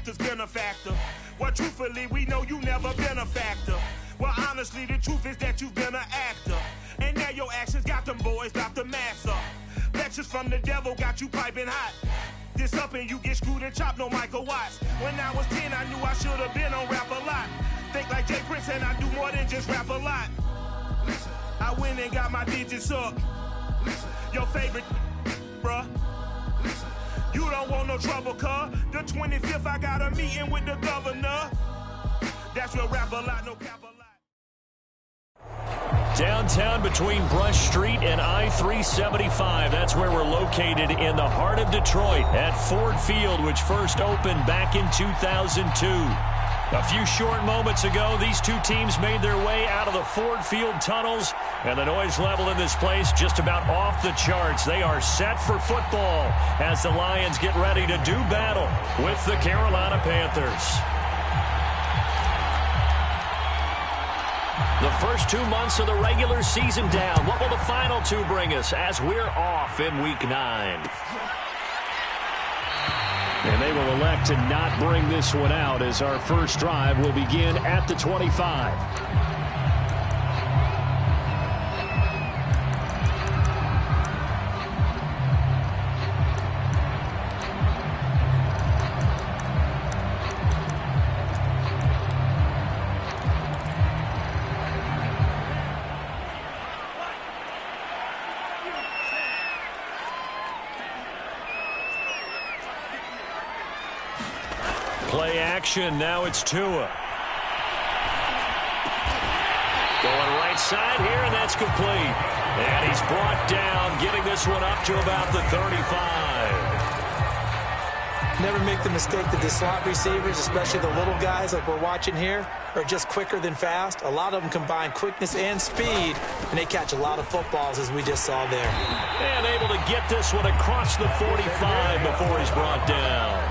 actor's been a factor. Well, truthfully, we know you never been a factor. Well, honestly, the truth is that you've been an actor. And now your actions got them boys about to mass up. Lectures from the devil got you piping hot. This up and you get screwed and chopped, no Michael Watts. When I was 10, I knew I should have been on Rap a Lot. Think like Jay Prince and I do more than just rap a lot. I went and got my digits up. Your favorite, bruh. You don't want no trouble, cuz. The 25th, I got a meeting with the governor. That's where Rap a Lot, no cap a lot. Downtown between Brush Street and I-375. That's where we're located in the heart of Detroit at Ford Field, which first opened back in 2002. A few short moments ago, these two teams made their way out of the Ford Field tunnels, and the noise level in this place just about off the charts. They are set for football as the Lions get ready to do battle with the Carolina Panthers. The first 2 months of the regular season down. What will the final two bring us as we're off in Week 9? And they will elect to not bring this one out as our first drive will begin at the 25. Play action. Now it's Tua. Going right side here, and that's complete. And he's brought down, getting this one up to about the 35. Never make the mistake that the slot receivers, especially the little guys like we're watching here, are just quicker than fast. A lot of them combine quickness and speed, and they catch a lot of footballs, as we just saw there. And able to get this one across the 45 before he's brought down.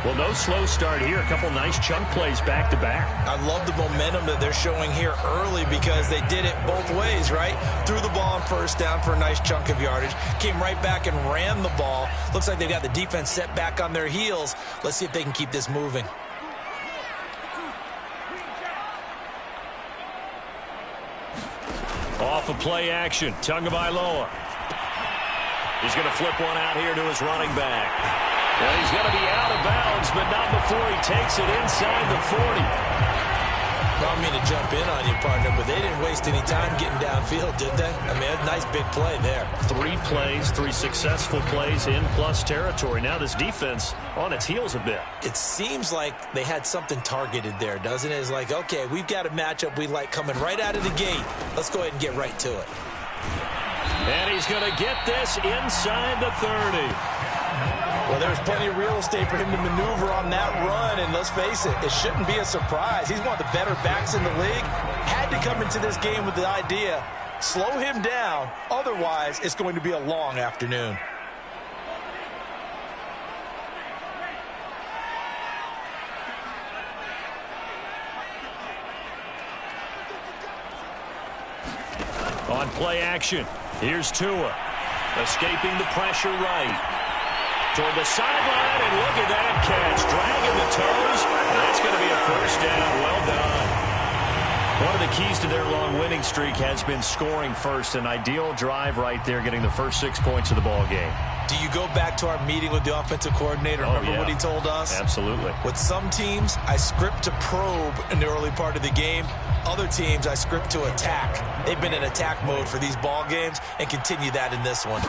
Well, no slow start here. A couple nice chunk plays back-to-back. I love the momentum that they're showing here early because they did it both ways, right? Threw the ball on first down for a nice chunk of yardage. Came right back and ran the ball. Looks like they've got the defense set back on their heels. Let's see if they can keep this moving. Off of play action. Tagovailoa. He's going to flip one out here to his running back. Well, he's going to be out of bounds, but not before he takes it inside the 40. Well, I mean to jump in on you, partner, but they didn't waste any time getting downfield, did they? I mean, a nice big play there. 3 plays, 3 successful plays in plus territory. Now this defense on its heels a bit. It seems like they had something targeted there, doesn't it? It's like, okay, we've got a matchup we like coming right out of the gate. Let's go ahead and get right to it. And he's going to get this inside the 30. Well, there's plenty of real estate for him to maneuver on that run, and let's face it, it shouldn't be a surprise. He's one of the better backs in the league. Had to come into this game with the idea, slow him down, otherwise it's going to be a long afternoon. On play action, here's Tua, escaping the pressure right. Toward the sideline, and look at that catch. Dragging the toes, and that's going to be a first down. Well done. One of the keys to their long winning streak has been scoring first. An ideal drive right there, getting the first 6 points of the ball game. Do you go back to our meeting with the offensive coordinator? Remember what he told us? Absolutely. With some teams, I script to probe in the early part of the game. Other teams, I script to attack. They've been in attack mode for these ball games and continue that in this one.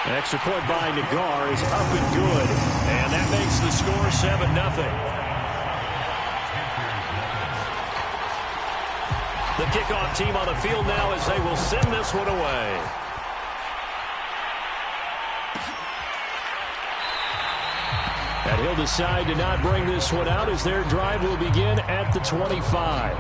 An extra point by Nagar is up and good. And that makes the score 7-0. The kickoff team on the field now as they will send this one away. And he'll decide to not bring this one out as their drive will begin at the 25.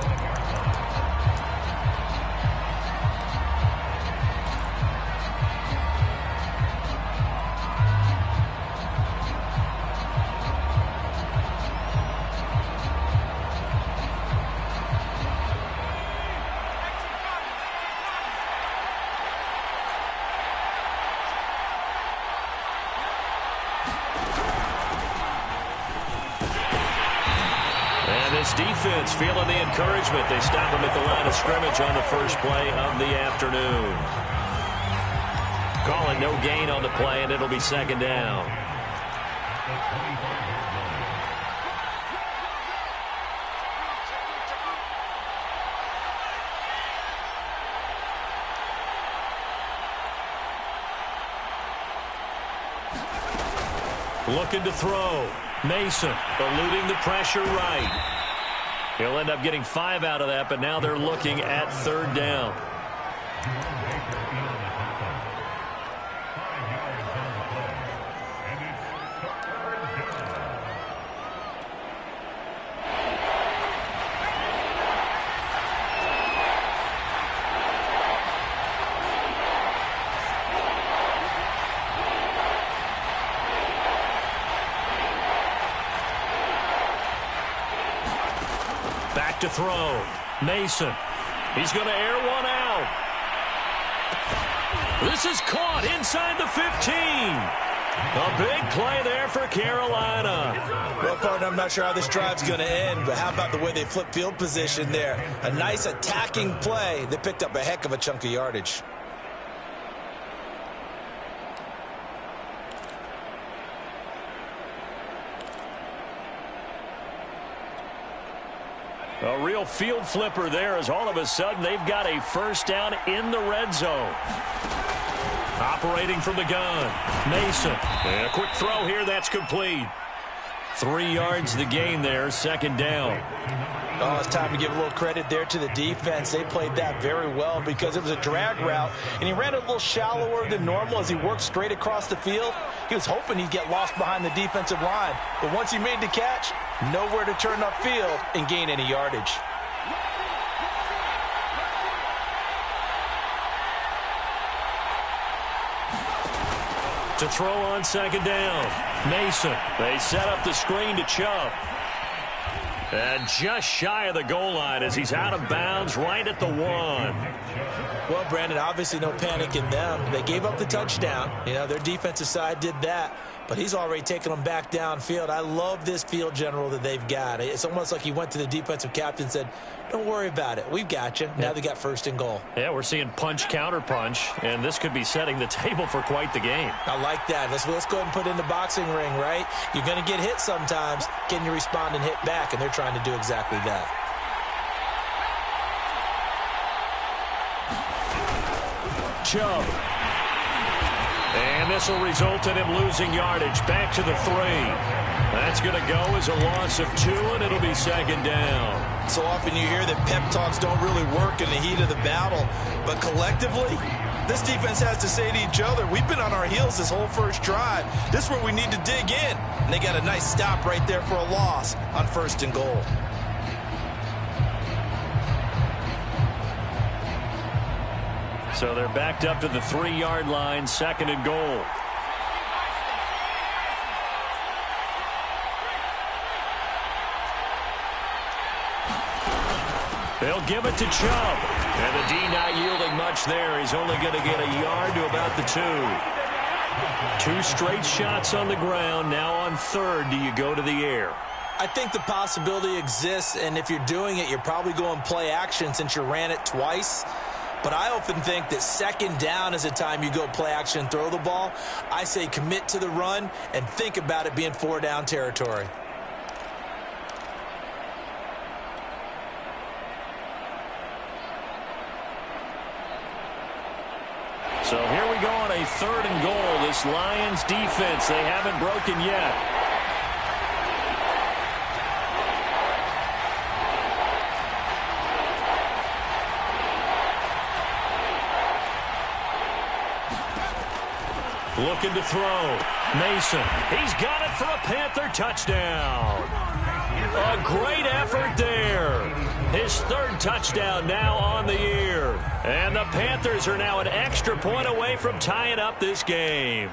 And this defense feeling the encouragement. They stop him at the line of scrimmage on the first play of the afternoon. Calling no gain on the play, and it'll be second down. Looking to throw. Mason eluding the pressure right. He'll end up getting 5 out of that, but now they're looking at third down. Back to throw. Mason. He's going to air one out. This is caught inside the 15. A big play there for Carolina. Well, partner, I'm not sure how this drive's going to end, but how about the way they flip field position there? A nice attacking play that picked up a heck of a chunk of yardage. A real field flipper there as all of a sudden they've got a first down in the red zone. Operating from the gun. Mason. And a quick throw here. That's complete. 3 yards the gain there. Second down. Oh, it's time to give a little credit there to the defense. They played that very well because it was a drag route, and he ran it a little shallower than normal as he worked straight across the field. He was hoping he'd get lost behind the defensive line, but once he made the catch, nowhere to turn upfield and gain any yardage. To throw on second down. Mason. They set up the screen to Chubb. And just shy of the goal line as he's out of bounds right at the 1. Well, Brandon, obviously no panic in them. They gave up the touchdown. You know, their defensive side did that, but he's already taken them back downfield. I love this field general that they've got. It's almost like he went to the defensive captain and said, don't worry about it. We've got you. Now they got first and goal. Yeah, we're seeing punch, counter punch, and this could be setting the table for quite the game. I like that. Let's go ahead and put it in the boxing ring, right? You're going to get hit sometimes. Can you respond and hit back? And they're trying to do exactly that. Chubb. And this will result in him losing yardage. Back to the 3. That's going to go as a loss of 2, and it'll be second down. So often you hear that pep talks don't really work in the heat of the battle, but collectively, this defense has to say to each other, we've been on our heels this whole first drive. This is where we need to dig in. And they got a nice stop right there for a loss on first and goal. So they're backed up to the 3-yard line, second and goal. They'll give it to Chubb. And the D not yielding much there. He's only going to get a yard to about the 2. 2 straight shots on the ground. Now on third, do you go to the air? I think the possibility exists, and if you're doing it, you're probably going play action since you ran it twice. But I often think that second down is a time you go play action and throw the ball. I say commit to the run and think about it being 4-down territory. So here we go on a third and goal. This Lions defense, they haven't broken yet. Looking to throw. Mason. He's got it for a Panther touchdown. A great effort there. His third touchdown now on the year. And the Panthers are now an extra point away from tying up this game.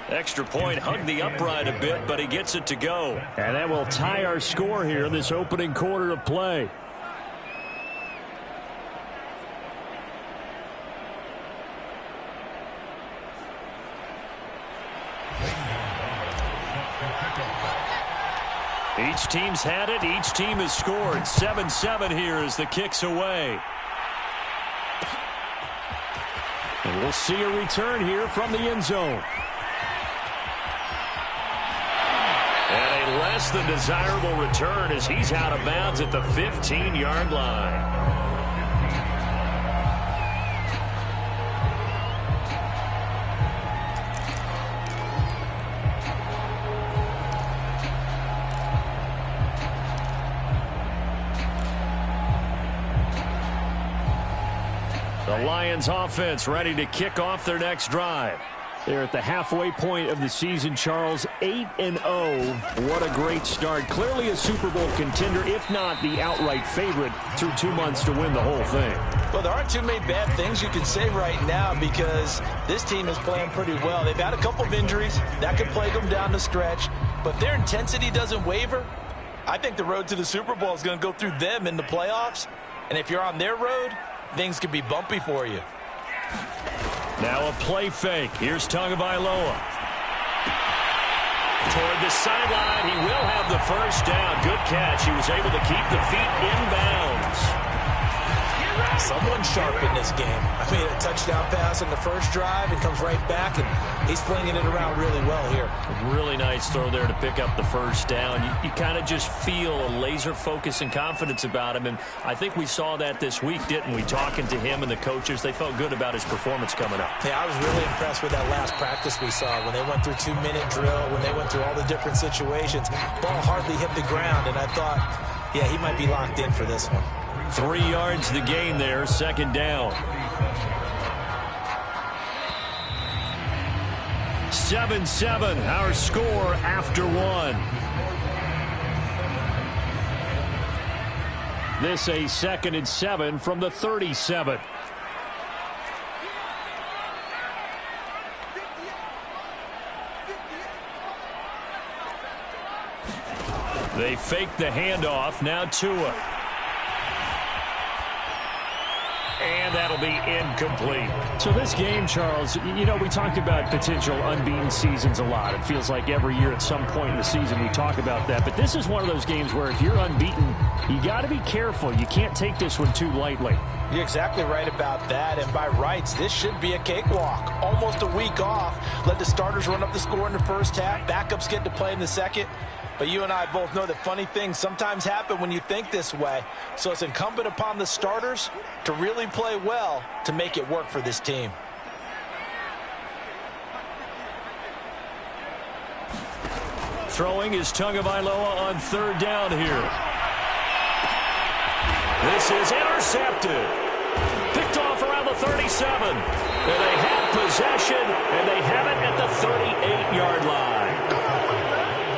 Extra point hugged the upright a bit, but he gets it to go. And that will tie our score here in this opening quarter of play. Each team's had it. Each team has scored. 7-7 here as the kick's away. And we'll see a return here from the end zone. And a less than desirable return as he's out of bounds at the 15-yard line. The Lions offense ready to kick off their next drive. They're at the halfway point of the season, Charles. 8-0. What a great start. Clearly a Super Bowl contender, if not the outright favorite, through 2 months to win the whole thing. Well, there aren't too many bad things you can say right now because this team is playing pretty well. They've had a couple of injuries. That could plague them down the stretch. But their intensity doesn't waver. I think the road to the Super Bowl is going to go through them in the playoffs. And if you're on their road, things could be bumpy for you. Now a play fake. Here's Tagovailoa. Toward the sideline. He will have the first down. Good catch. He was able to keep the feet inbounds. Someone sharp in this game. I mean, a touchdown pass in the first drive and comes right back, and he's flinging it around really well here. Really nice throw there to pick up the first down. You kind of just feel a laser focus and confidence about him, and I think we saw that this week, didn't we? Talking to him and the coaches, they felt good about his performance coming up. Yeah, I was really impressed with that last practice we saw when they went through 2-minute drill, when they went through all the different situations. Ball hardly hit the ground, and I thought, yeah, he might be locked in for this one. 3 yards the gain there, second down. 7-7, our score after one. This a 2nd and 7 from the 37. They fake the handoff, now Tua. And that'll be incomplete. So this game, Charles, you know, we talked about potential unbeaten seasons a lot. It feels like every year at some point in the season we talk about that. But this is one of those games where if you're unbeaten, you got to be careful. You can't take this one too lightly. You're exactly right about that. And by rights, this should be a cakewalk. Almost a week off. Let the starters run up the score in the first half. Backups get to play in the second. But you and I both know that funny things sometimes happen when you think this way. So it's incumbent upon the starters to really play well to make it work for this team. Throwing is Tagovailoa on 3rd down here. This is intercepted. Picked off around the 37. And they have possession, and they have it at the 38-yard line.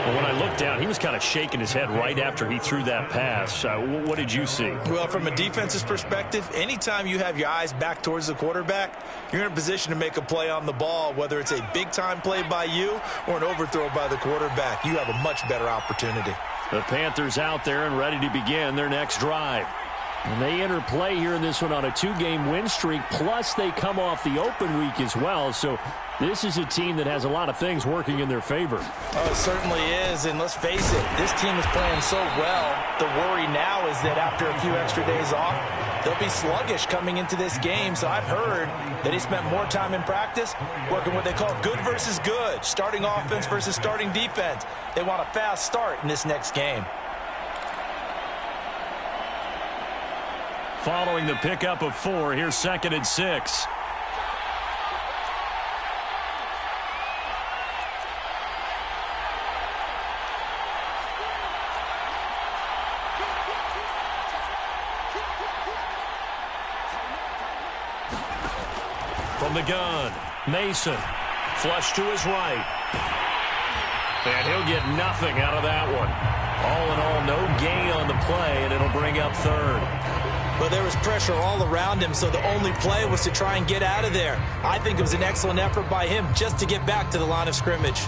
Well, when I looked down, he was kind of shaking his head right after he threw that pass. What did you see? Well, from a defense's perspective, anytime you have your eyes back towards the quarterback, you're in a position to make a play on the ball, whether it's a big-time play by you or an overthrow by the quarterback. You have a much better opportunity. The Panthers out there and ready to begin their next drive. And they enter play here in this one on a 2-game win streak, plus they come off the open week as well. So this is a team that has a lot of things working in their favor. Oh, it certainly is, and let's face it, this team is playing so well. The worry now is that after a few extra days off, they'll be sluggish coming into this game. So I've heard that he spent more time in practice working what they call good versus good, starting offense versus starting defense. They want a fast start in this next game. Following the pickup of 4, here's 2nd and 6. From the gun, Mason, flush to his right. And he'll get nothing out of that one. All in all, no gain on the play, and it'll bring up 3rd. But there was pressure all around him, so the only play was to try and get out of there. I think it was an excellent effort by him just to get back to the line of scrimmage.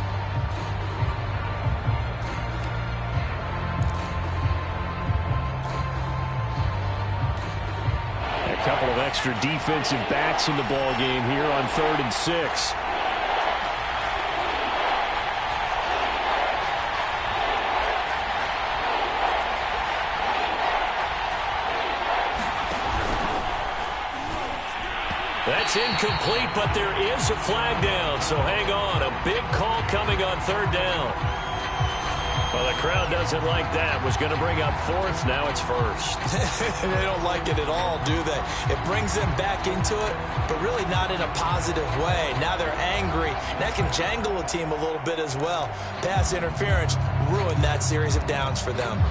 A couple of extra defensive backs in the ball game here on 3rd and 6. That's incomplete, but there is a flag down, so hang on. A big call coming on third down. Well, the crowd doesn't like that. Was going to bring up fourth. Now it's first. They don't like it at all, do they? It brings them back into it, but really not in a positive way. Now they're angry. That can jangle a team a little bit as well. Pass interference ruined that series of downs for them.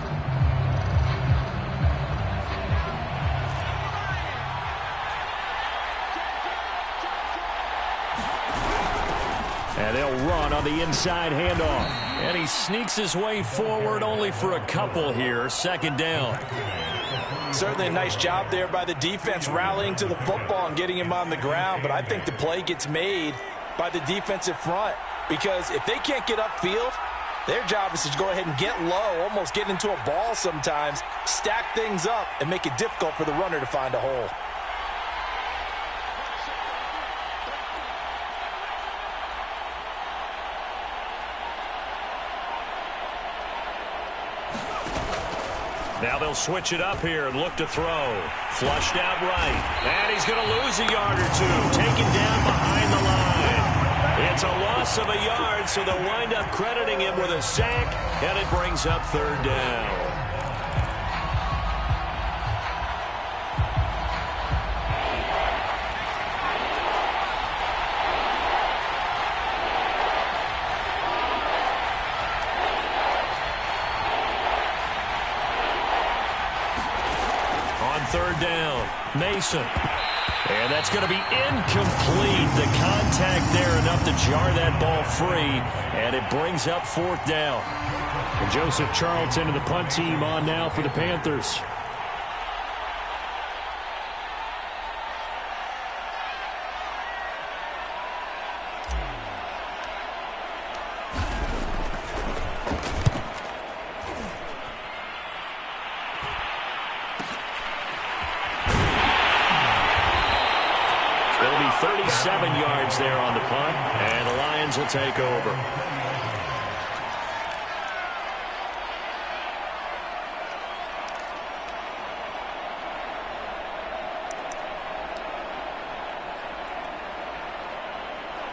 And they'll run on the inside handoff. And he sneaks his way forward only for a couple here. Second down. Certainly a nice job there by the defense rallying to the football and getting him on the ground. But I think the play gets made by the defensive front. Because if they can't get upfield, their job is to go ahead and get low, almost get into a ball sometimes, stack things up, and make it difficult for the runner to find a hole. Now they'll switch it up here and look to throw. Flushed out right. And he's going to lose a yard or two. Taken down behind the line. It's a loss of a yard, so they'll wind up crediting him with a sack, and it brings up third down. Third down, Mason. And that's going to be incomplete. The contact there enough to jar that ball free, and it brings up fourth down. And Joseph Charlton and the punt team on now for the Panthers. It'll be 37 yards there on the punt, and the Lions will take over.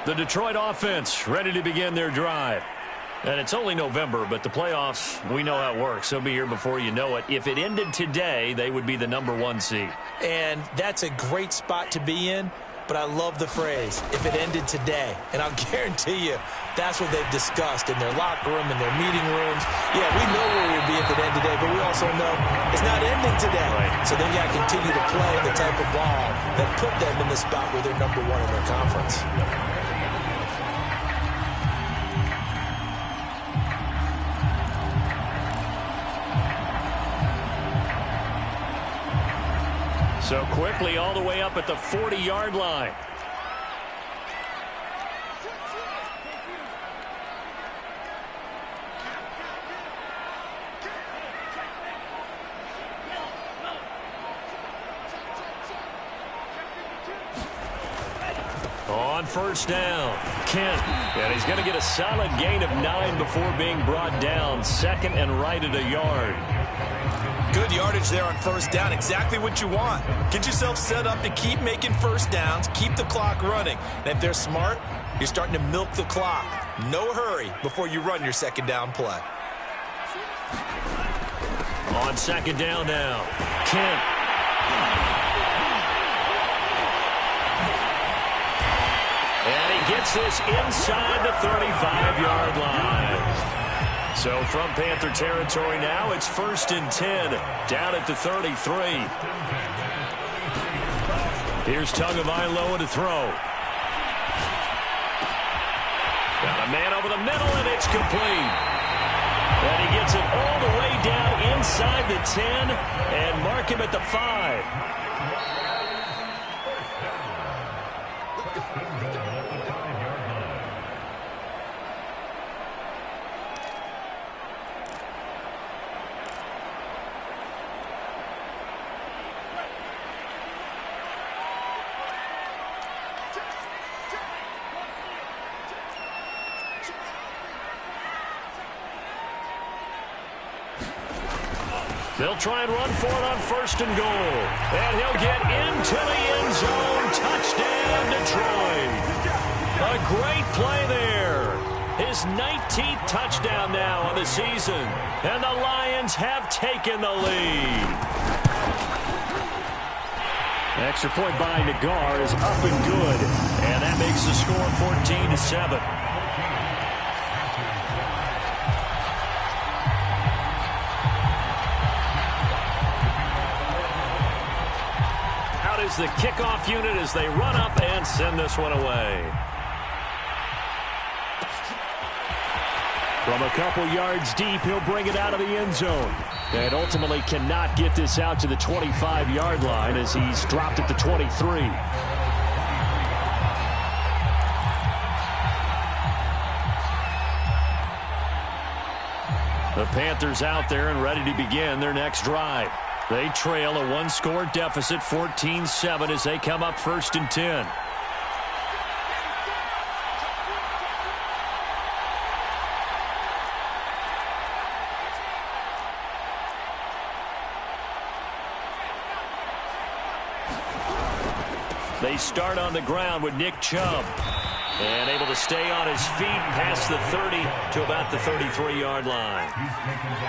The Detroit offense ready to begin their drive. And it's only November, but the playoffs, we know how it works. They'll be here before you know it. If it ended today, they would be the #1 seed. And that's a great spot to be in, but I love the phrase, if it ended today. And I'll guarantee you, that's what they've discussed in their locker room, in their meeting rooms. Yeah, we know where we'll be if it ended today, but we also know it's not ending today. Right. So they got to continue to play the type of ball that put them in the spot where they're #1 in their conference. So quickly all the way up at the 40-yard line. On first down, Kent. And he's going to get a solid gain of 9 before being brought down. Second and right at a yard. Good yardage there on first down. Exactly what you want. Get yourself set up to keep making first downs, keep the clock running. And if they're smart, you're starting to milk the clock. No hurry before you run your second down play. On second down now, Kent. And he gets this inside the 35-yard line. So from Panther territory now, it's 1st and 10, down at the 33. Here's Tagovailoa to throw. Got a man over the middle, and it's complete. And he gets it all the way down inside the 10 and mark him at the 5. They'll try and run for it on 1st and goal. And he'll get into the end zone. Touchdown, Detroit. A great play there. His 19th touchdown now on the season. And the Lions have taken the lead. Extra point by Nagar is up and good. And that makes the score 14-7. Out is the kickoff unit as they run up and send this one away. From a couple yards deep, he'll bring it out of the end zone. And ultimately cannot get this out to the 25-yard line as he's dropped at the 23. The Panthers out there and ready to begin their next drive. They trail a one-score deficit, 14-7, as they come up 1st and 10. They start on the ground with Nick Chubb. And able to stay on his feet past the 30 to about the 33-yard line.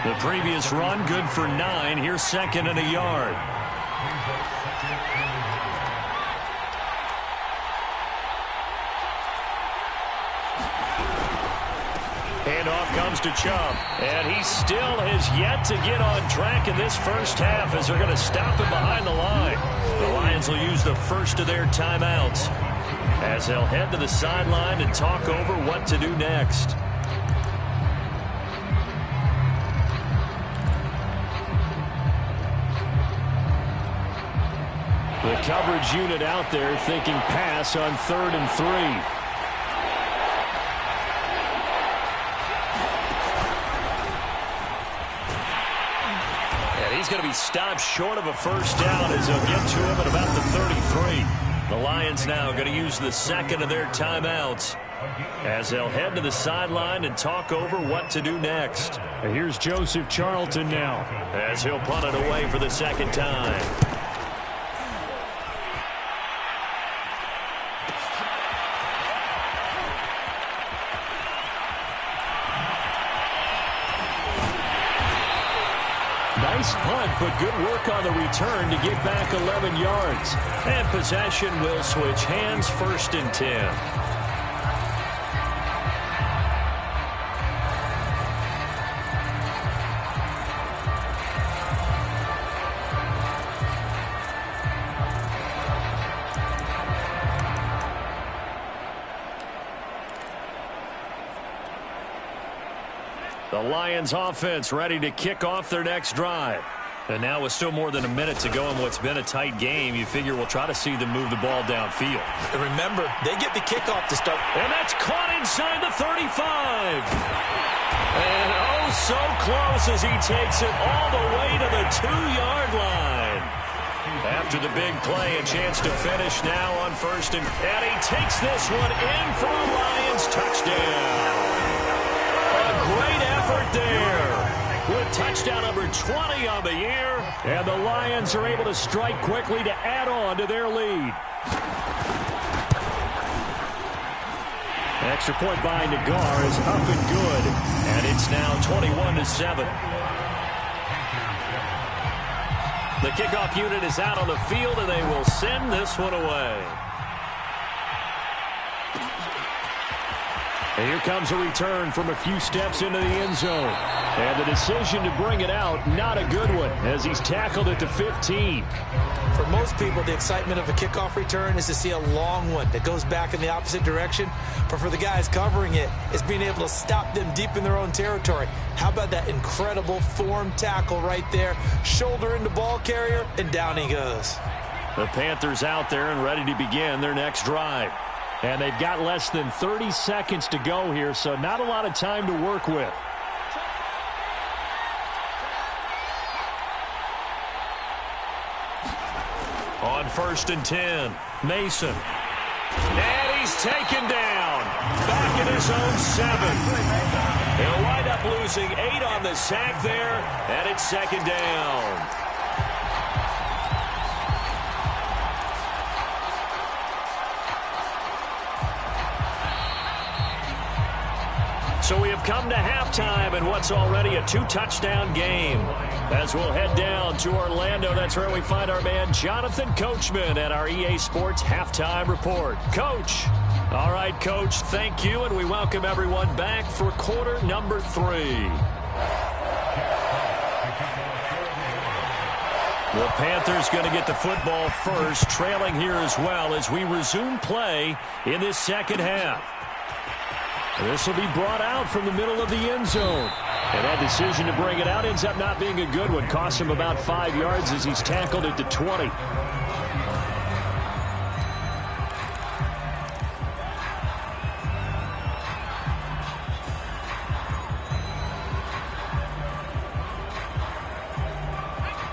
The previous run, good for 9. Here's 2nd and a yard. Handoff comes to Chubb. And he still has yet to get on track in this first half as they're going to stop him behind the line. The Lions will use the first of their timeouts as they'll head to the sideline and talk over what to do next. The coverage unit out there thinking pass on 3rd and 3. And he's going to be stopped short of a first down as they'll get to him at about the 33. The Lions now going to use the 2nd of their timeouts as they'll head to the sideline and talk over what to do next. And here's Joseph Charlton now as he'll punt it away for the 2nd time. Nice punt, but good work on the return to get back 11 yards. And possession will switch hands, 1st and 10. The Lions offense ready to kick off their next drive. And now with still more than a minute to go in what's been a tight game, you figure we'll try to see them move the ball downfield. And remember, they get the kickoff to start. And that's caught inside the 35. And oh, so close as he takes it all the way to the 2-yard line. After the big play, a chance to finish now on 1st and he takes this one in for a Lions touchdown. A great effort there with touchdown number 20 on the year. And the Lions are able to strike quickly to add on to their lead. Extra point by Nagar is up and good. And it's now 21-7. The kickoff unit is out on the field, and they will send this one away. And here comes a return from a few steps into the end zone. And the decision to bring it out, not a good one, as he's tackled at the 15. For most people, the excitement of a kickoff return is to see a long one that goes back in the opposite direction. But for the guys covering it, it's being able to stop them deep in their own territory. How about that incredible form tackle right there? Shoulder into ball carrier, and down he goes. The Panthers out there and ready to begin their next drive. And they've got less than 30 seconds to go here, so not a lot of time to work with. On 1st and 10, Mason. And he's taken down. Back in his own 7. They'll wind up losing 8 on the sack there, and it's second down. So we have come to halftime in what's already a 2-touchdown game. As we'll head down to Orlando, that's where we find our man Jonathan Coachman at our EA Sports Halftime Report. Coach. All right, Coach, thank you, and we welcome everyone back for quarter number 3. The Panthers going to get the football first, trailing here as well as we resume play in this second half. This will be brought out from the middle of the end zone. And that decision to bring it out ends up not being a good one. Costs him about 5 yards as he's tackled at the 20.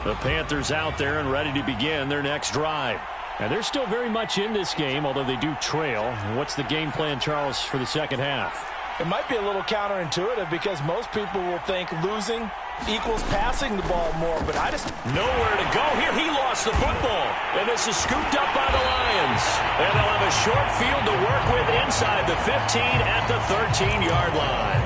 The Panthers out there and ready to begin their next drive. And they're still very much in this game, although they do trail. What's the game plan, Charles, for the second half? It might be a little counterintuitive because most people will think losing equals passing the ball more, but I just... Nowhere to go here. He lost the football. And this is scooped up by the Lions. And they'll have a short field to work with inside the 15 at the 13-yard line.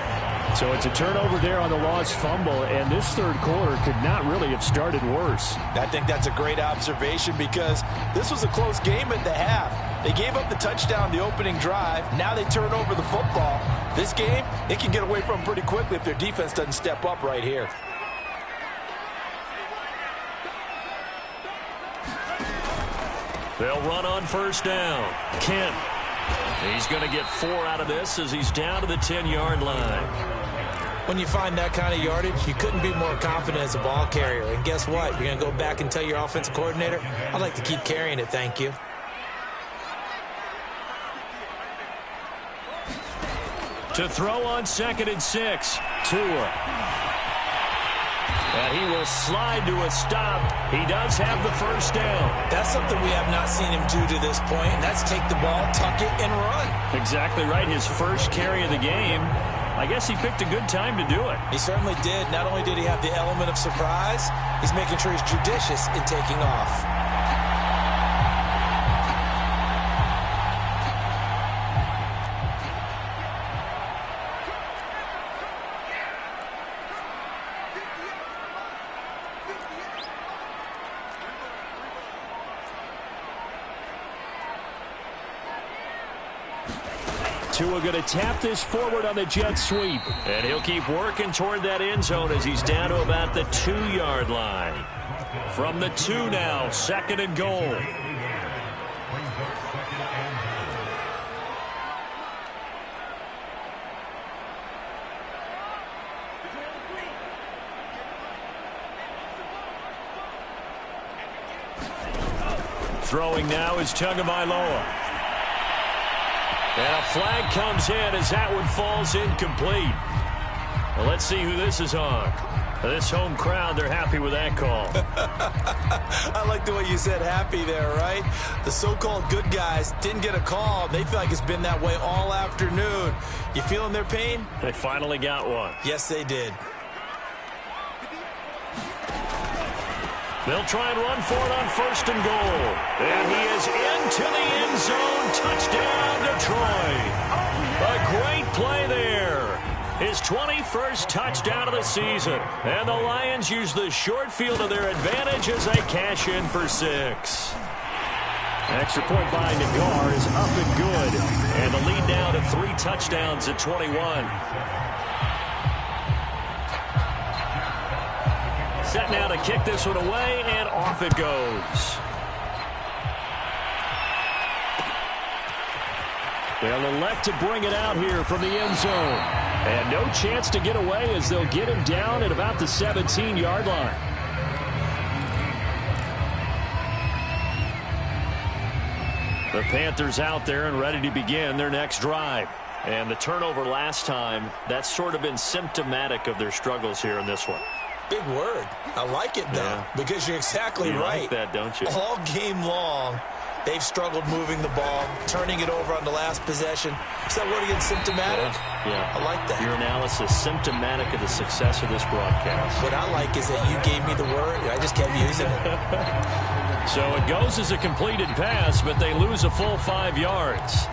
So it's a turnover there on the lost fumble, and this third quarter could not really have started worse. I think that's a great observation because this was a close game at the half. They gave up the touchdown the opening drive. Now they turn over the football. This game, it can get away from them pretty quickly if their defense doesn't step up right here. They'll run on first down. Kent. He's going to get 4 out of this as he's down to the 10-yard line. When you find that kind of yardage, you couldn't be more confident as a ball carrier. And guess what? You're going to go back and tell your offensive coordinator, I'd like to keep carrying it, thank you. To throw on 2nd and 6. Tua. And he will slide to a stop. He does have the first down. That's something we have not seen him do to this point, and that's take the ball, tuck it, and run. Exactly right. His first carry of the game. I guess he picked a good time to do it. He certainly did. Not only did he have the element of surprise, he's making sure he's judicious in taking off. Tua going to tap this forward on the jet sweep. And he'll keep working toward that end zone as he's down to about the 2-yard line. From the 2 now, 2nd and goal. Throwing now is Tagovailoa. And a flag comes in as that one falls incomplete. Well, let's see who this is on. This home crowd, they're happy with that call. I like the way you said happy there, right? The so-called good guys didn't get a call. They feel like it's been that way all afternoon. You feeling their pain? They finally got one. Yes, they did. They'll try and run for it on 1st and goal. And he is into the end zone. Touchdown, Detroit. A great play there. His 21st touchdown of the season. And the Lions use the short field to their advantage as they cash in for 6. Extra point by Nagar is up and good. And the lead now to 3 touchdowns at 21. Set now to kick this one away, and off it goes. They'll elect to bring it out here from the end zone. And no chance to get away as they'll get him down at about the 17-yard line. The Panthers out there and ready to begin their next drive. And the turnover last time, that's sort of been symptomatic of their struggles here in this one. Big word. I like it, though, because you're exactly right. You like that, don't you? All game long, They've struggled moving the ball, turning it over on the last possession. Is that word again, symptomatic? Yeah. I like that. Your analysis, symptomatic of the success of this broadcast. What I like is that you gave me the word, and I just kept using it. So it goes as a completed pass, but they lose a full 5 yards.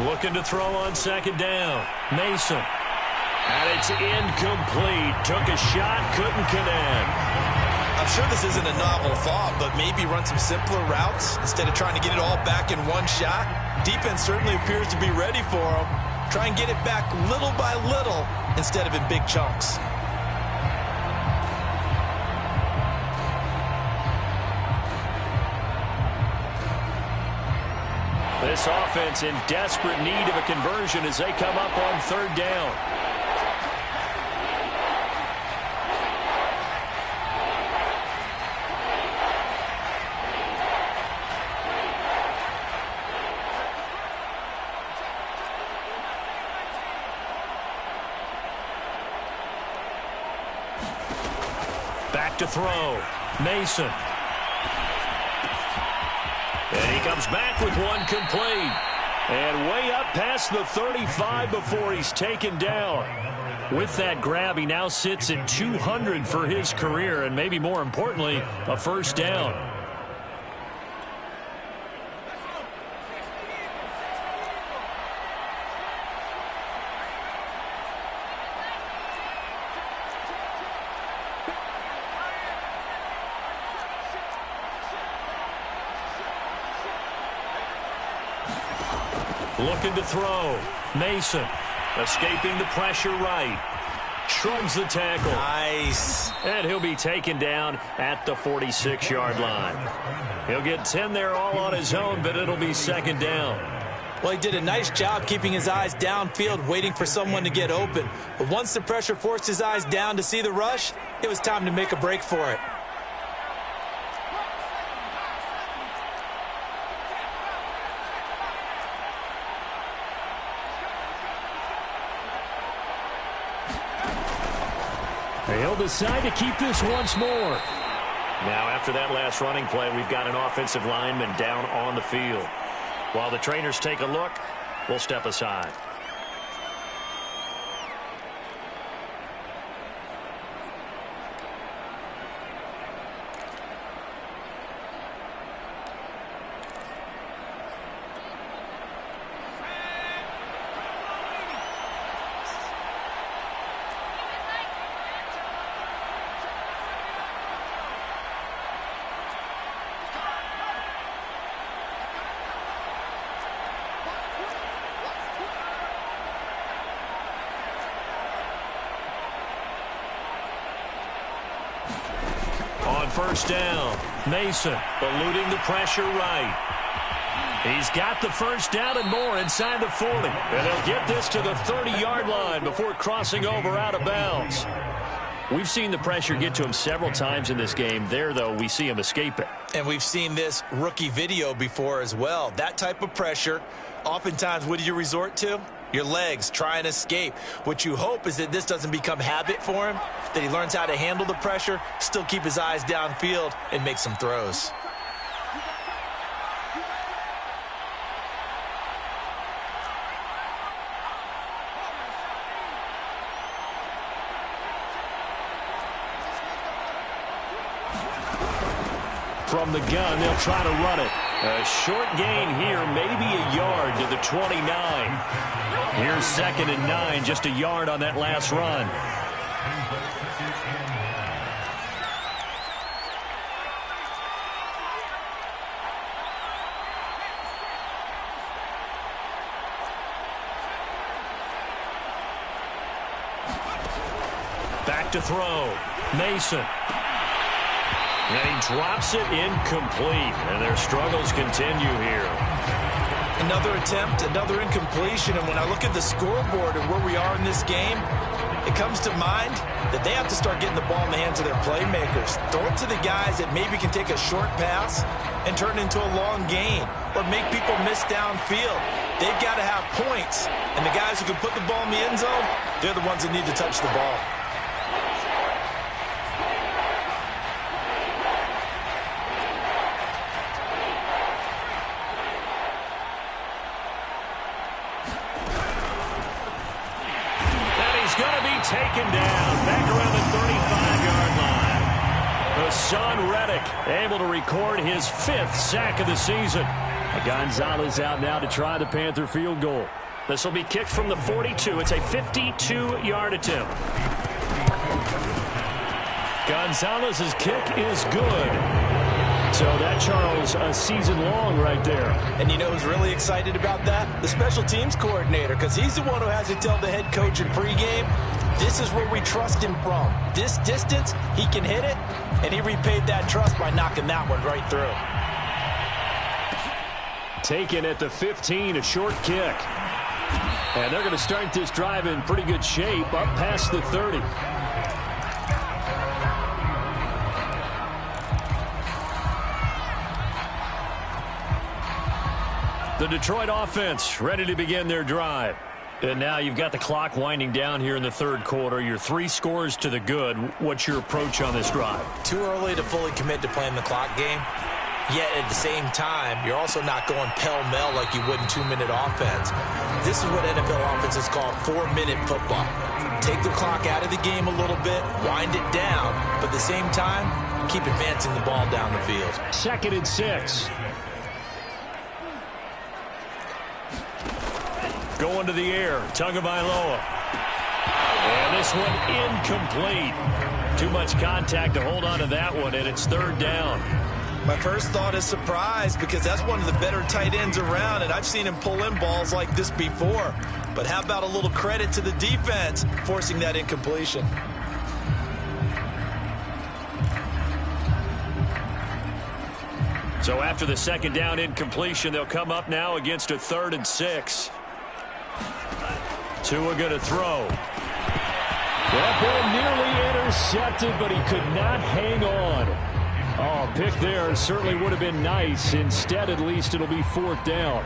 Looking to throw on second down. Mason. And it's incomplete. Took a shot, couldn't connect. I'm sure this isn't a novel thought, but maybe run some simpler routes instead of trying to get it all back in one shot. Defense certainly appears to be ready for him. Try and get it back little by little instead of in big chunks. This offense in desperate need of a conversion as they come up on third down. Back to throw. Mason. And he comes back with one complete. And way up past the 35 before he's taken down. With that grab, he now sits at 200 for his career, and maybe more importantly, a first down. Looking to throw. Mason escaping the pressure right. Shrugs the tackle. Nice. And he'll be taken down at the 46-yard line. He'll get 10 there all on his own, but it'll be second down. Well, he did a nice job keeping his eyes downfield, waiting for someone to get open. But once the pressure forced his eyes down to see the rush, it was time to make a break for it. He'll decide to keep this once more. Now, after that last running play, we've got an offensive lineman down on the field. While the trainers take a look, we'll step aside. First down. Mason eluding the pressure right. He's got the first down and more inside the 40. And he'll get this to the 30-yard line before crossing over out of bounds. We've seen the pressure get to him several times in this game. There, though, we see him escape it. And we've seen this rookie video before as well. That type of pressure, oftentimes, what do you resort to? Your legs, try and escape. What you hope is that this doesn't become habit for him, that he learns how to handle the pressure, still keep his eyes downfield, and make some throws. From the gun, they'll try to run it. A short gain here, maybe a yard to the 29. Here's 2nd and 9, just a yard on that last run. Back to throw. Mason. And he drops it incomplete. And their struggles continue here. Another attempt, another incompletion. And when I look at the scoreboard and where we are in this game, It comes to mind that they have to start getting the ball in the hands of their playmakers. Throw it to the guys that maybe can take a short pass and turn it into a long gain or make people miss downfield. They've got to have points. And the guys who can put the ball in the end zone, they're the ones that need to touch the ball. Taken down, back around the 35-yard line. Hassan Reddick able to record his 5th sack of the season. Gonzalez out now to try the Panther field goal. This will be kicked from the 42. It's a 52-yard attempt. Gonzalez's kick is good. So that, Charles, a season long right there. And you know who's really excited about that? The special teams coordinator, because he's the one who has to tell the head coach in pregame, this is where we trust him from. This distance, he can hit it, and he repaid that trust by knocking that one right through. Taken at the 15, a short kick. And they're going to start this drive in pretty good shape, up past the 30. The Detroit offense ready to begin their drive. And now you've got the clock winding down here in the 3rd quarter. You're 3 scores to the good. What's your approach on this drive? Too early to fully commit to playing the clock game. Yet at the same time, you're also not going pell-mell like you would in 2-minute offense. This is what NFL offenses call 4-minute football. Take the clock out of the game a little bit, wind it down, but at the same time, keep advancing the ball down the field. 2nd and 6. Going to the air, Tagovailoa. And this one incomplete. Too much contact to hold on to that one, and it's 3rd down. My first thought is surprise, because that's one of the better tight ends around, and I've seen him pull in balls like this before. But how about a little credit to the defense forcing that incompletion? So after the 2nd down incompletion, they'll come up now against a 3rd and 6. Tua going to throw. That ball nearly intercepted, but he could not hang on. Oh, pick there certainly would have been nice. Instead, at least it'll be 4th down.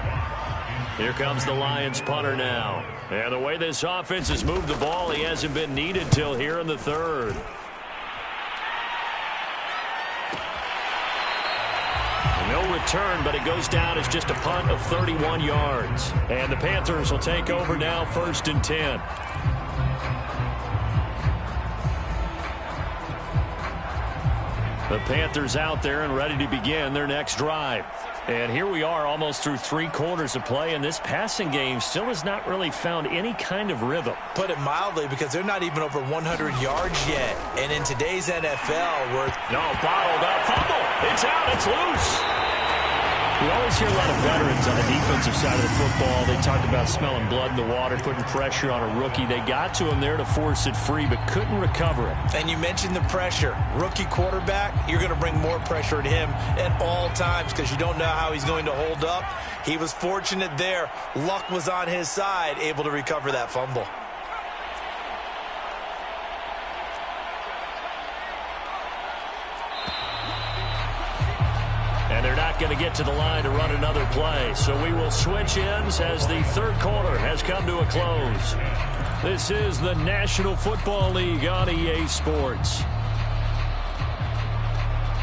Here comes the Lions punter now. And the way this offense has moved the ball, he hasn't been needed till here in the 3rd. No return, but it goes down as just a punt of 31 yards. And the Panthers will take over now, 1st and 10. The Panthers out there and ready to begin their next drive. And here we are almost through 3 quarters of play, and this passing game still has not really found any kind of rhythm. Put it mildly, because they're not even over 100 yards yet. And in today's NFL, we're... No, bottled up. Fumble. It's out. It's loose. We always hear a lot of veterans on the defensive side of the football. They talk about smelling blood in the water, putting pressure on a rookie. They got to him there to force it free, but couldn't recover it. And you mentioned the pressure. Rookie quarterback, you're going to bring more pressure at him at all times because you don't know how he's going to hold up. He was fortunate there. Luck was on his side, able to recover that fumble. And they're not going to get to the line to run another play. So we will switch ends as the 3rd quarter has come to a close. This is the National Football League on EA Sports.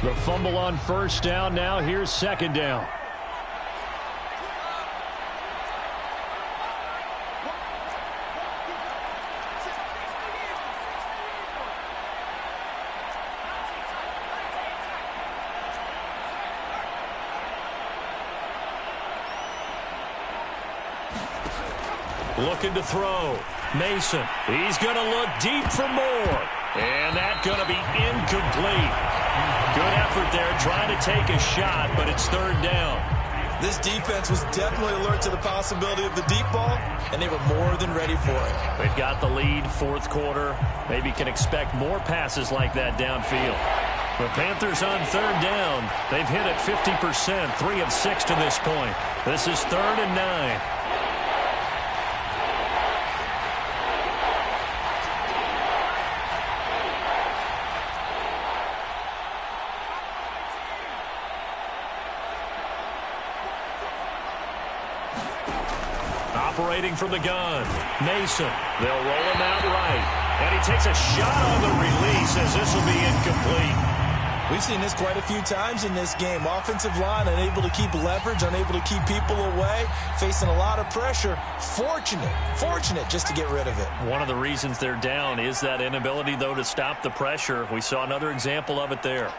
The fumble on 1st down. Now here's 2nd down. Looking to throw. Mason. He's going to look deep for more. And that's going to be incomplete. Good effort there trying to take a shot, but it's 3rd down. This defense was definitely alert to the possibility of the deep ball, and they were more than ready for it. They've got the lead, 4th quarter. Maybe can expect more passes like that downfield. The Panthers on 3rd down. They've hit it 50%, 3 of 6 to this point. This is 3rd and 9. Operating from the gun, Mason. They'll roll him out right. And he takes a shot on the release as this will be incomplete. We've seen this quite a few times in this game. Offensive line unable to keep leverage, unable to keep people away, facing a lot of pressure. Fortunate just to get rid of it. One of the reasons they're down is that inability, though, to stop the pressure. We saw another example of it there.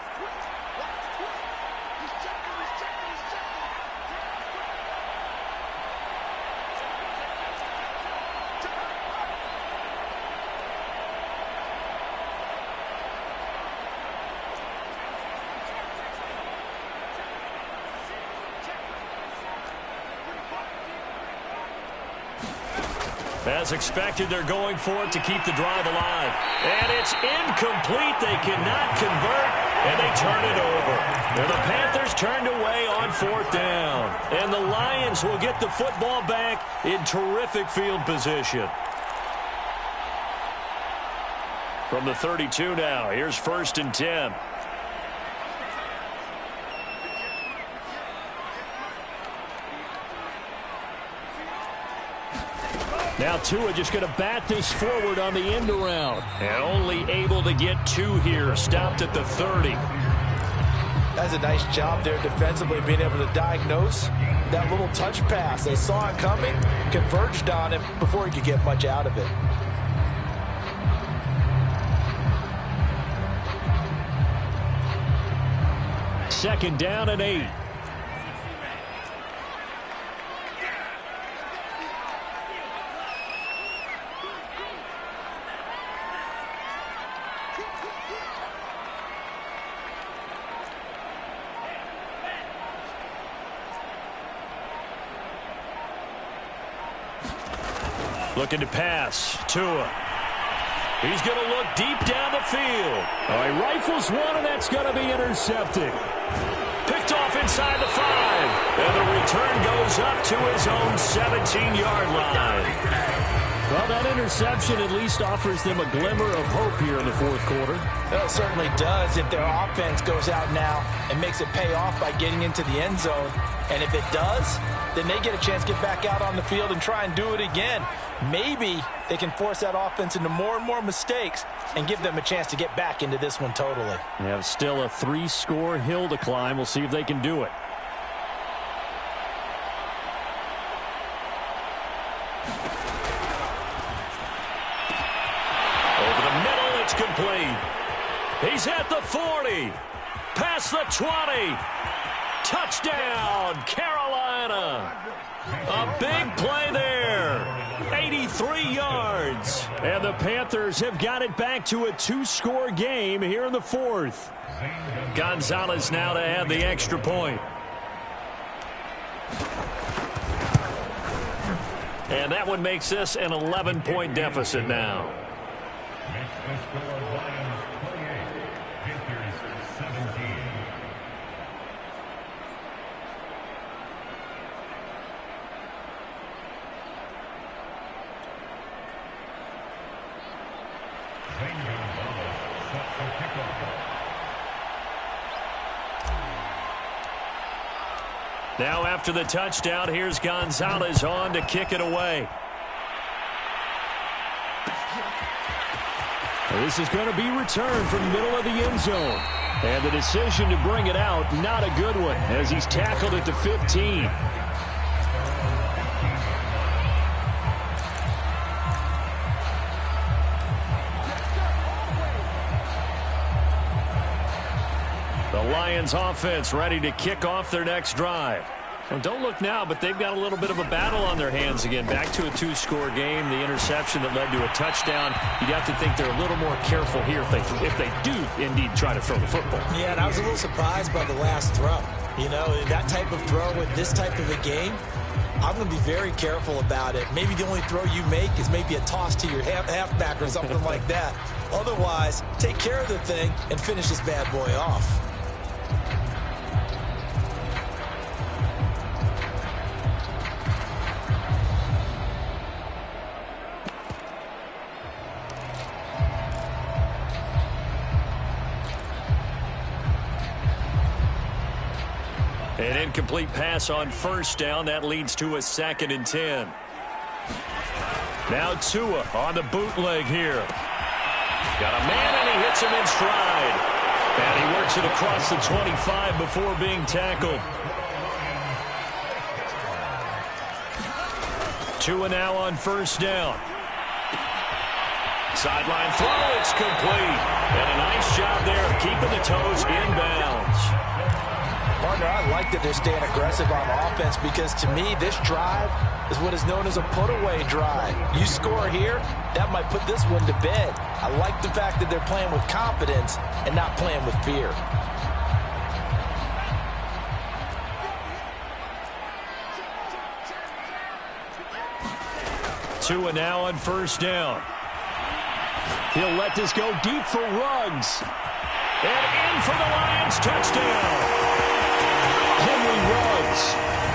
As expected, they're going for it to keep the drive alive. And it's incomplete. They cannot convert, and they turn it over. And the Panthers turned away on 4th down. And the Lions will get the football back in terrific field position. From the 32 now, here's 1st and 10. Now Tua just going to bat this forward on the end around. And only able to get 2 here. Stopped at the 30. That's a nice job there defensively, being able to diagnose that little touch pass. They saw it coming, converged on it before he could get much out of it. Second down and 8. Looking to pass. Tua. He's going to look deep down the field. He rifles one, and that's going to be intercepted. Picked off inside the 5. And the return goes up to his own 17-yard line. Well, that interception at least offers them a glimmer of hope here in the 4th quarter. Well, it certainly does if their offense goes out now and makes it pay off by getting into the end zone. And if it does, then they get a chance to get back out on the field and try and do it again. Maybe they can force that offense into more and more mistakes and give them a chance to get back into this one totally. They have still a 3-score hill to climb. We'll see if they can do it. Over the middle, it's complete. He's at the 40. Past the 20. Touchdown, Carolina. A big play there. 83 yards. And the Panthers have got it back to a 2-score game here in the 4th. Gonzalez now to add the extra point. And that one makes this an 11-point deficit now. Now after the touchdown, here's Gonzalez on to kick it away. This is going to be returned from the middle of the end zone. And the decision to bring it out, not a good one, as he's tackled at the 15. The Lions offense ready to kick off their next drive. Well, don't look now, but they've got a little bit of a battle on their hands again. Back to a 2-score game. The interception that led to a touchdown. You'd have to think they're a little more careful here if they do indeed try to throw the football. Yeah, and I was a little surprised by the last throw. You know, that type of throw with this type of a game, I'm going to be very careful about it. Maybe the only throw you make is maybe a toss to your halfback or something like that. Otherwise, take care of the thing and finish this bad boy off. An incomplete pass on first down. That leads to a 2nd and 10. Now Tua on the bootleg here. Got a man, and he hits him in stride. And he works it across the 25 before being tackled. Tua now on first down. Sideline throw, it's complete. And a nice job there of keeping the toes inbounds. Partner, I like that they're staying aggressive on offense because, to me, this drive is what is known as a put-away drive. You score here, that might put this one to bed. I like the fact that they're playing with confidence and not playing with fear. Tua now on first down. He'll let this go deep for Ruggs. And in for the Lions, touchdown. Henry Ruggs,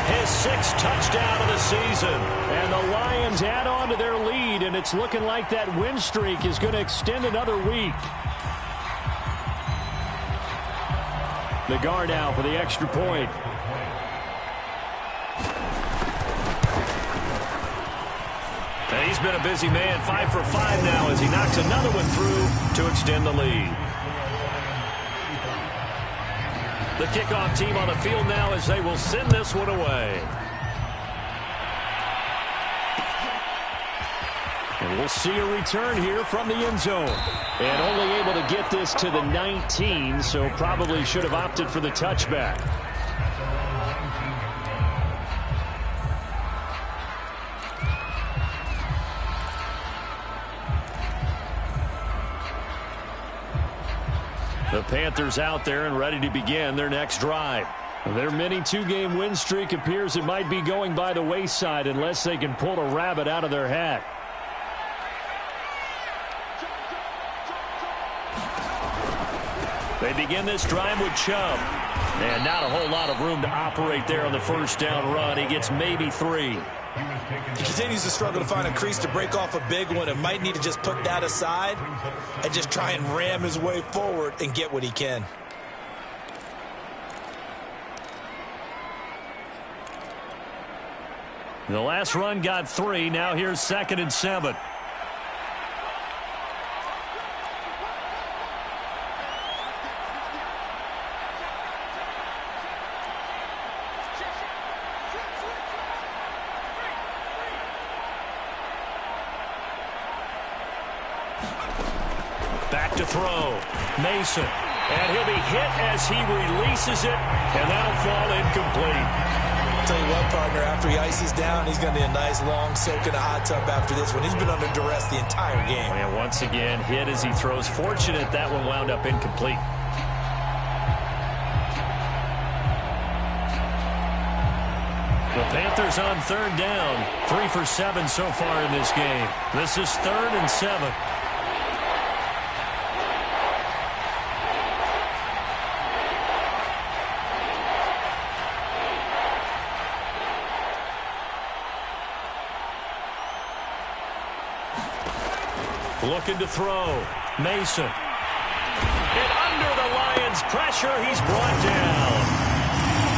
his 6th touchdown of the season. And the Lions add on to their lead, and it's looking like that win streak is going to extend another week. The guard now for the extra point. And he's been a busy man, 5 for 5 now as he knocks another one through to extend the lead. The kickoff team on the field now as they will send this one away. And we'll see a return here from the end zone. And only able to get this to the 19, so probably should have opted for the touchback. The Panthers out there and ready to begin their next drive. Their mini 2-game win streak appears it might be going by the wayside unless they can pull a rabbit out of their hat. They begin this drive with Chubb. And not a whole lot of room to operate there on the first down run. He gets maybe 3. He continues to struggle to find a crease to break off a big one and might need to just put that aside and just try and ram his way forward and get what he can. The last run got 3. Now here's 2nd and 7. Back to throw. Mason. And he'll be hit as he releases it, and that'll fall incomplete. I'll tell you what, partner, after he ices down, he's going to need a nice long soak in a hot tub after this one. He's been under duress the entire game. And once again, hit as he throws. Fortunate that one wound up incomplete. The Panthers on 3rd down. 3 for 7 so far in this game. This is 3rd and 7. Looking to throw. Mason. And under the Lions' pressure, he's brought down.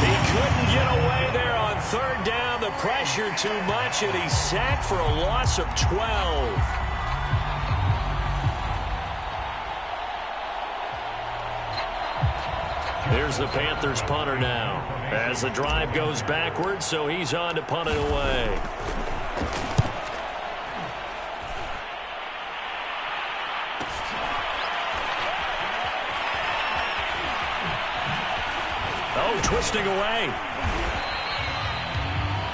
He couldn't get away there on 3rd down. The pressure too much, and he's sacked for a loss of 12. Here's the Panthers punter now. As the drive goes backwards, so he's on to punt it away. Twisting away.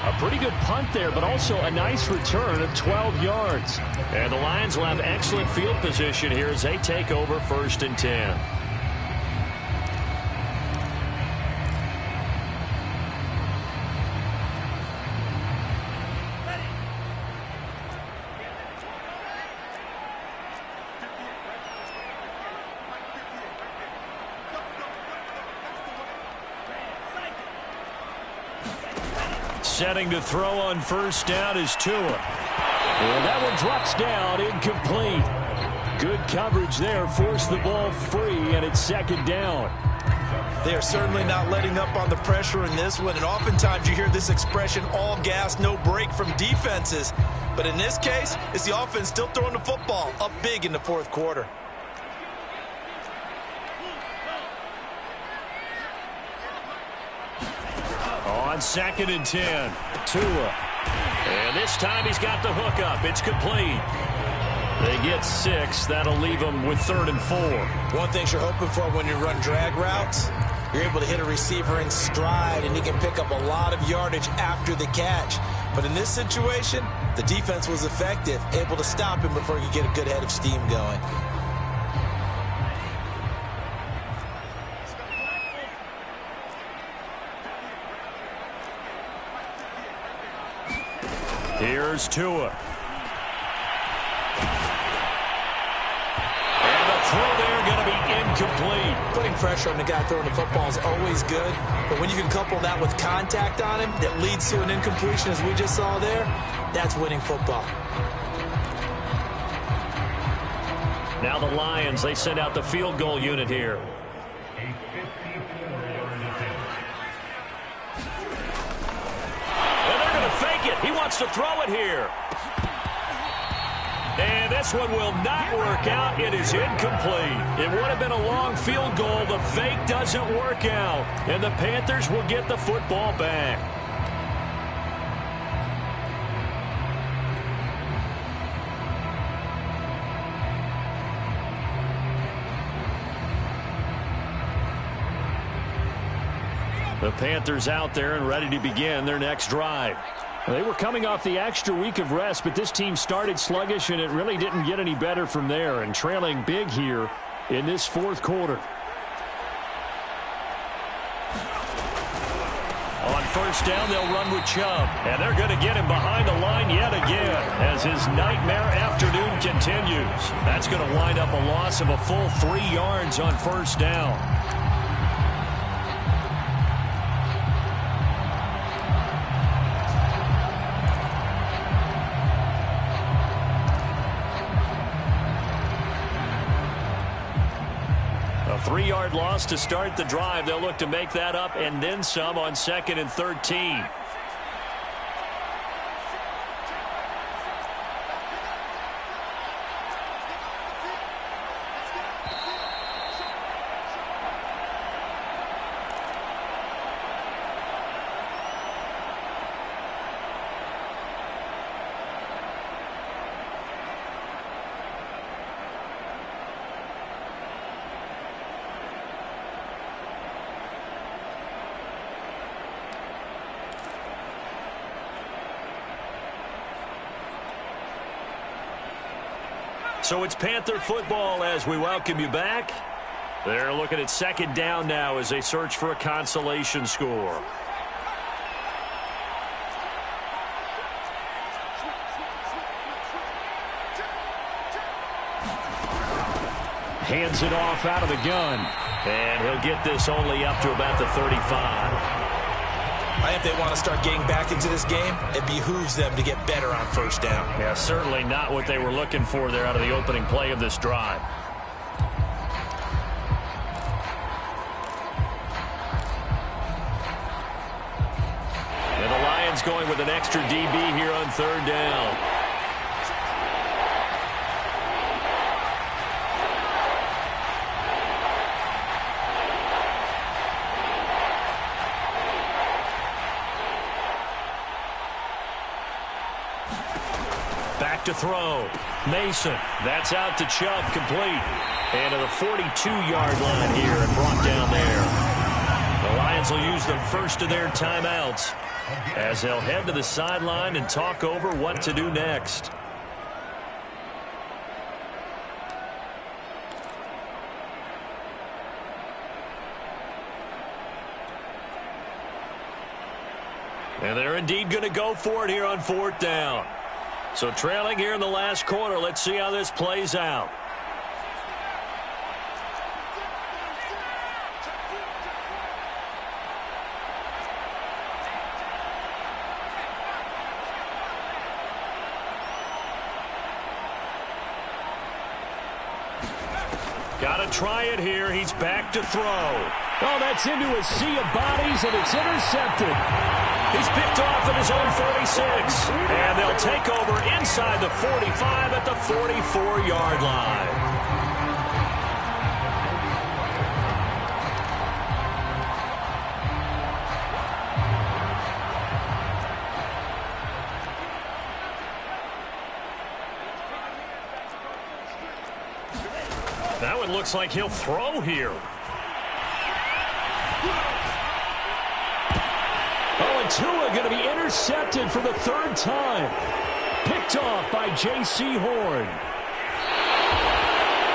A pretty good punt there, but also a nice return of 12 yards. And the Lions will have excellent field position here as they take over 1st and 10. Setting to throw on 1st down is Tua. Well, that one drops down, incomplete. Good coverage there, forced the ball free, and it's 2nd down. They are certainly not letting up on the pressure in this one, and oftentimes you hear this expression, all gas, no break from defenses. But in this case, it's the offense still throwing the football up big in the fourth quarter. On 2nd and 10, Tua. And this time he's got the hook up. It's complete. They get 6. That'll leave them with 3rd and 4. One thing you're hoping for when you run drag routes, you're able to hit a receiver in stride, and he can pick up a lot of yardage after the catch. But in this situation, the defense was effective, able to stop him before he could get a good head of steam going. Here's Tua. Throw there going to be incomplete. Putting pressure on the guy throwing the football is always good, but when you can couple that with contact on him that leads to an incompletion, as we just saw there, that's winning football. Now the Lions, they send out the field goal unit here. And they're going to fake it. He wants to throw it here. And this one will not work out. It is incomplete. It would have been a long field goal. The fake doesn't work out. And the Panthers will get the football back. The Panthers out there and ready to begin their next drive. They were coming off the extra week of rest, but this team started sluggish, and it really didn't get any better from there, and trailing big here in this fourth quarter. On 1st down, they'll run with Chubb, and they're going to get him behind the line yet again as his nightmare afternoon continues. That's going to wind up a loss of a full 3 yards on 1st down. A 3-yard loss to start the drive. They'll look to make that up and then some on 2nd and 13. So it's Panther football as we welcome you back. They're looking at 2nd down now as they search for a consolation score. Hands it off out of the gun. And he'll get this only up to about the 35. I think they want to start getting back into this game. It behooves them to get better on 1st down. Yeah, certainly not what they were looking for there out of the opening play of this drive. And the Lions going with an extra DB here on 3rd down. Back to throw. Mason. That's out to Chubb, complete. And to the 42-yard line here and brought down there. The Lions will use the first of their timeouts as they'll head to the sideline and talk over what to do next. And they're indeed going to go for it here on 4th down. So trailing here in the last quarter. Let's see how this plays out. Got to try it here. He's back to throw. Oh, that's into a sea of bodies, and it's intercepted. He's picked off at his own 46. And they'll take over inside the 45 at the 44-yard line. That one looks like he'll throw here. Oh, and Tua going to be intercepted for the third time. Picked off by J.C. Horn.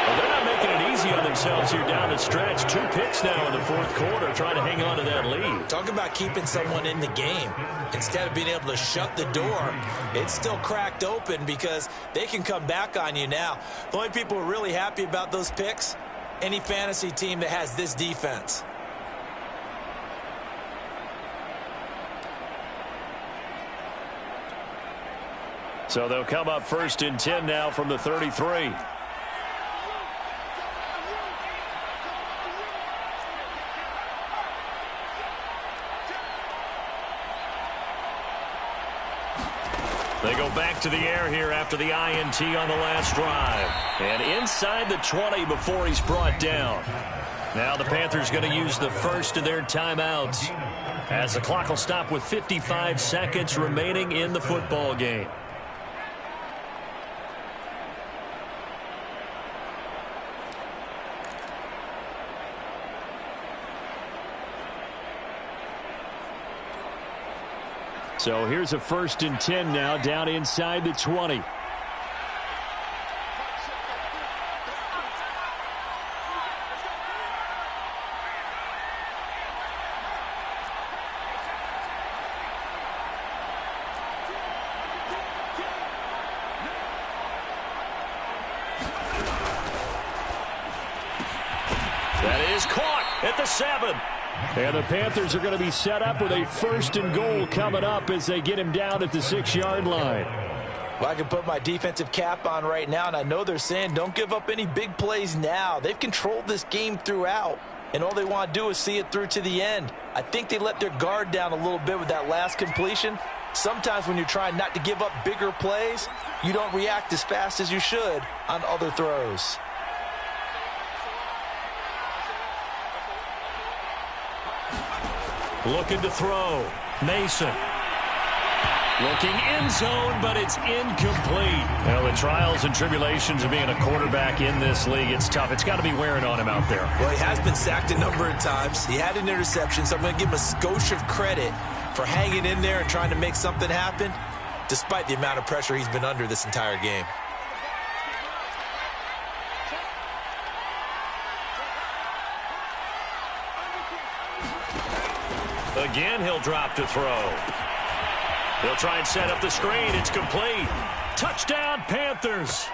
Well, they're not making it easy on themselves here down the stretch. 2 picks now in the fourth quarter, trying to hang on to that lead. Talk about keeping someone in the game. Instead of being able to shut the door, it's still cracked open because they can come back on you now. The only people who are really happy about those picks, any fantasy team that has this defense. So they'll come up 1st and 10 now from the 33. They go back to the air here after the INT on the last drive. And inside the 20 before he's brought down. Now the Panthers going to use the first of their timeouts as the clock will stop with 55 seconds remaining in the football game. So here's a 1st and 10 now down inside the 20. That is caught at the 7. And the Panthers are going to be set up with a 1st and goal coming up as they get him down at the 6-yard line. Well, I can put my defensive cap on right now, and I know they're saying don't give up any big plays now. They've controlled this game throughout, and all they want to do is see it through to the end. I think they let their guard down a little bit with that last completion. Sometimes when you're trying not to give up bigger plays, you don't react as fast as you should on other throws. Looking to throw. Mason. Looking end zone, but it's incomplete. Well, the trials and tribulations of being a quarterback in this league, it's tough. It's got to be wearing on him out there. Well, he has been sacked a number of times. He had an interception, so I'm going to give him a skosh of credit for hanging in there and trying to make something happen, despite the amount of pressure he's been under this entire game. Again, he'll drop to throw. He'll try and set up the screen. It's complete. Touchdown, Panthers.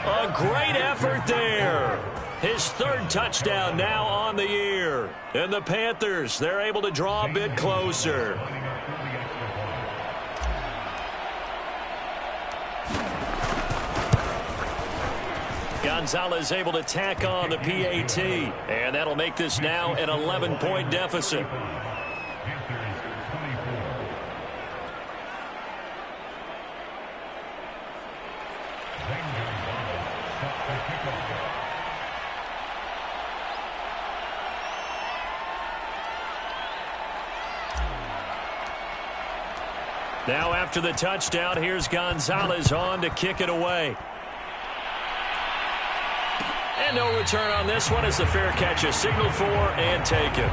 A great effort there. His 3rd touchdown now on the year. And the Panthers, they're able to draw a bit closer. Gonzalez able to tack on the PAT. And that'll make this now an 11-point deficit. Now after the touchdown, here's Gonzalez on to kick it away. And no return on this one as the fair catch is signaled for and taken.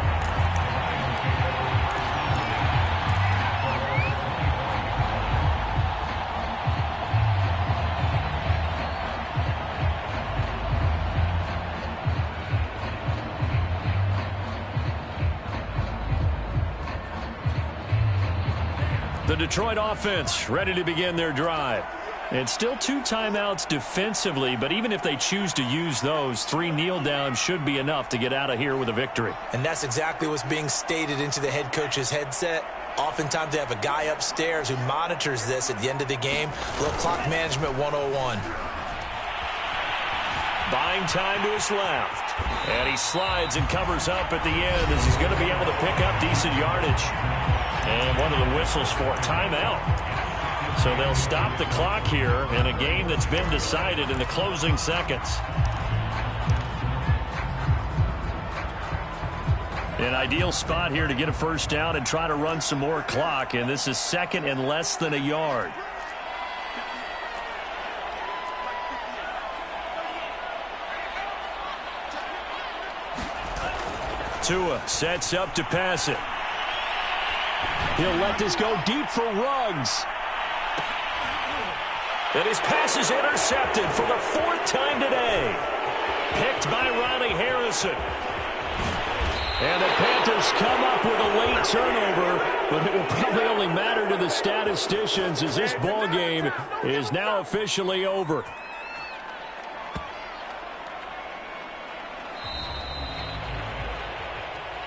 The Detroit offense ready to begin their drive. It's still 2 timeouts defensively, but even if they choose to use those, 3 kneel downs should be enough to get out of here with a victory. And that's exactly what's being stated into the head coach's headset. Oftentimes they have a guy upstairs who monitors this at the end of the game. A little clock management 101. Buying time to his left. And he slides and covers up at the end as he's going to be able to pick up decent yardage. And one of the whistles for a timeout. So they'll stop the clock here in a game that's been decided in the closing seconds. An ideal spot here to get a first down and try to run some more clock. And this is second and less than a yard. Tua sets up to pass it. He'll let this go deep for Ruggs. And his pass is intercepted for the fourth time today. Picked by Ronnie Harrison. And the Panthers come up with a late turnover, but it will probably only matter to the statisticians as this ball game is now officially over.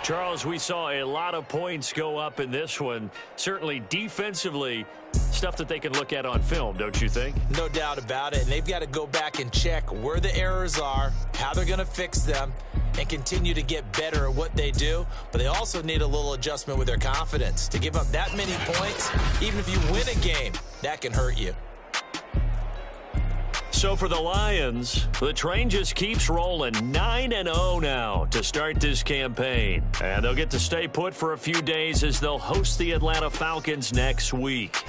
Charles, we saw a lot of points go up in this one. Certainly defensively, stuff that they can look at on film, don't you think? No doubt about it. And they've got to go back and check where the errors are, how they're going to fix them, and continue to get better at what they do. But they also need a little adjustment with their confidence. To give up that many points, even if you win a game, that can hurt you. So for the Lions, the train just keeps rolling. 9-0 now to start this campaign. And they'll get to stay put for a few days as they'll host the Atlanta Falcons next week.